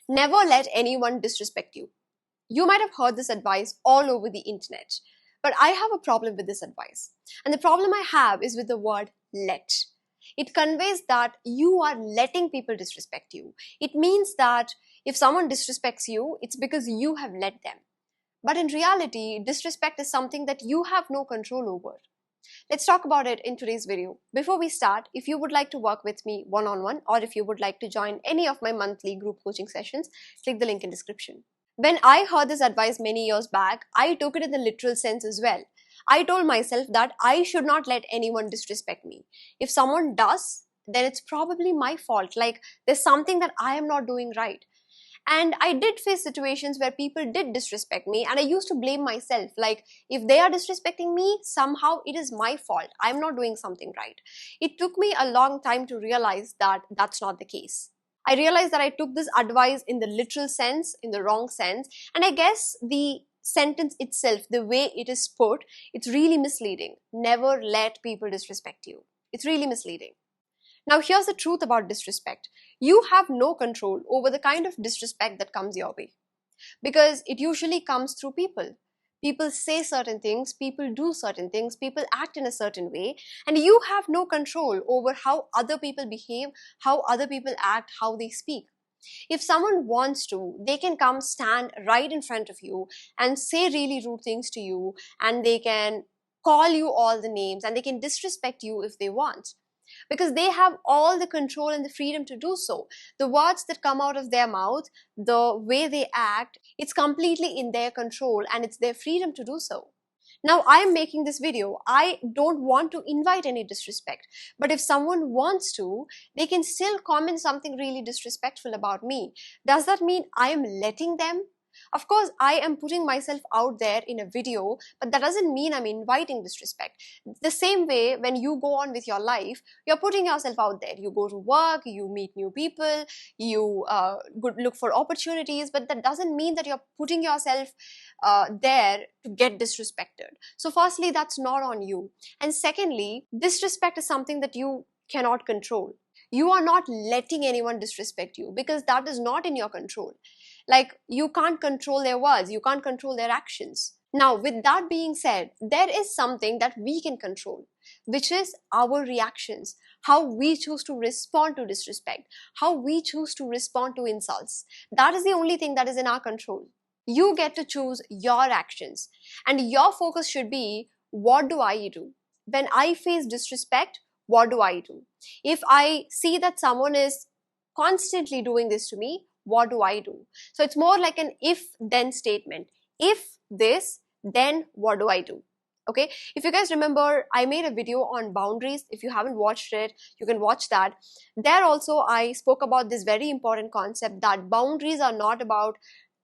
Never let anyone disrespect you. You might have heard this advice all over the internet, but I have a problem with this advice. And the problem I have is with the word let. It conveys that you are letting people disrespect you. It means that if someone disrespects you, it's because you have let them. But in reality, disrespect is something that you have no control over. Let's talk about it in today's video. Before we start, if you would like to work with me one-on-one, or if you would like to join any of my monthly group coaching sessions, click the link in description. When I heard this advice many years back, I took it in the literal sense as well. I told myself that I should not let anyone disrespect me. If someone does, then it's probably my fault. Like, there's something that I am not doing right. And I did face situations where people did disrespect me, and I used to blame myself. Like, if they are disrespecting me, somehow it is my fault. I'm not doing something right. It took me a long time to realize that that's not the case. I realized that I took this advice in the literal sense, in the wrong sense. And I guess the sentence itself, the way it is put, it's really misleading. Never let people disrespect you. It's really misleading. Now, here's the truth about disrespect. You have no control over the kind of disrespect that comes your way, because it usually comes through people. People say certain things, people do certain things, people act in a certain way, and you have no control over how other people behave, how other people act, how they speak. If someone wants to, they can come stand right in front of you and say really rude things to you, and they can call you all the names, and they can disrespect you if they want. Because they have all the control and the freedom to do so. The words that come out of their mouth, the way they act, it's completely in their control, and it's their freedom to do so. Now, I am making this video. I don't want to invite any disrespect. But if someone wants to, they can still comment something really disrespectful about me. Does that mean I am letting them? Of course, I am putting myself out there in a video, but that doesn't mean I'm inviting disrespect. The same way, when you go on with your life, you're putting yourself out there. You go to work, you meet new people, you look for opportunities, but that doesn't mean that you're putting yourself there to get disrespected. So firstly, that's not on you. And secondly, disrespect is something that you cannot control. You are not letting anyone disrespect you, because that is not in your control. Like, you can't control their words, you can't control their actions. Now, with that being said, there is something that we can control, which is our reactions, how we choose to respond to disrespect, how we choose to respond to insults. That is the only thing that is in our control. You get to choose your actions, and your focus should be, what do I do? When I face disrespect, what do I do? If I see that someone is constantly doing this to me, what do I do? So it's more like an if-then statement. If this, then what do I do? Okay, if you guys remember, I made a video on boundaries. If you haven't watched it, you can watch that. There also, I spoke about this very important concept that boundaries are not about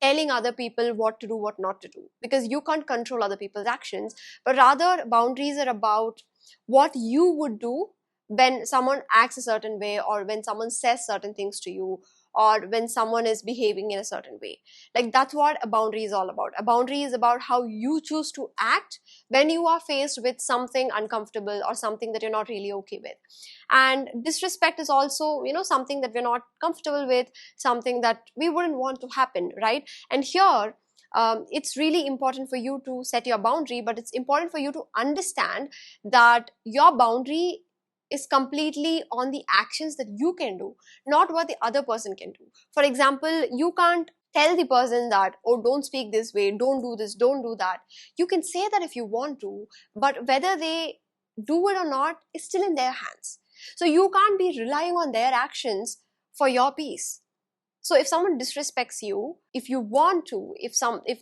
telling other people what to do, what not to do, because you can't control other people's actions, but rather boundaries are about what you would do when someone acts a certain way, or when someone says certain things to you, or when someone is behaving in a certain way. Like, that's what a boundary is all about. A boundary is about how you choose to act when you are faced with something uncomfortable or something that you're not really okay with. And disrespect is also, something that we're not comfortable with, something that we wouldn't want to happen, right? And here, it's really important for you to set your boundary, but it's important for you to understand that your boundary is completely on the actions that you can do, not what the other person can do. For example, you can't tell the person that, oh, don't speak this way, don't do this, don't do that. You can say that if you want to, but whether they do it or not is still in their hands. So you can't be relying on their actions for your peace. So if someone disrespects you, if you want to, if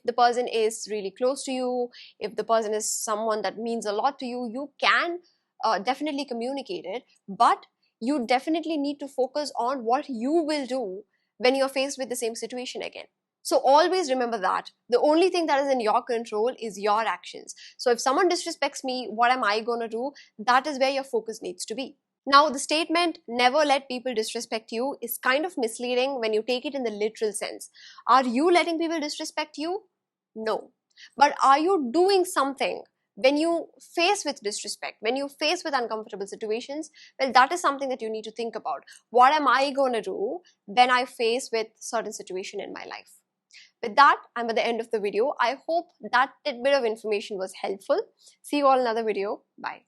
the person is really close to you, if the person is someone that means a lot to you, you can definitely communicate it, but you definitely need to focus on what you will do when you're faced with the same situation again. So always remember that the only thing that is in your control is your actions. So if someone disrespects me, what am I going to do? That is where your focus needs to be. Now, the statement, never let people disrespect you, is kind of misleading when you take it in the literal sense. Are you letting people disrespect you? No. But are you doing something when you face with disrespect, when you face with uncomfortable situations, well, that is something that you need to think about. What am I going to do when I face with certain situation in my life? With that, I'm at the end of the video. I hope that tidbit of information was helpful. See you all in another video. Bye.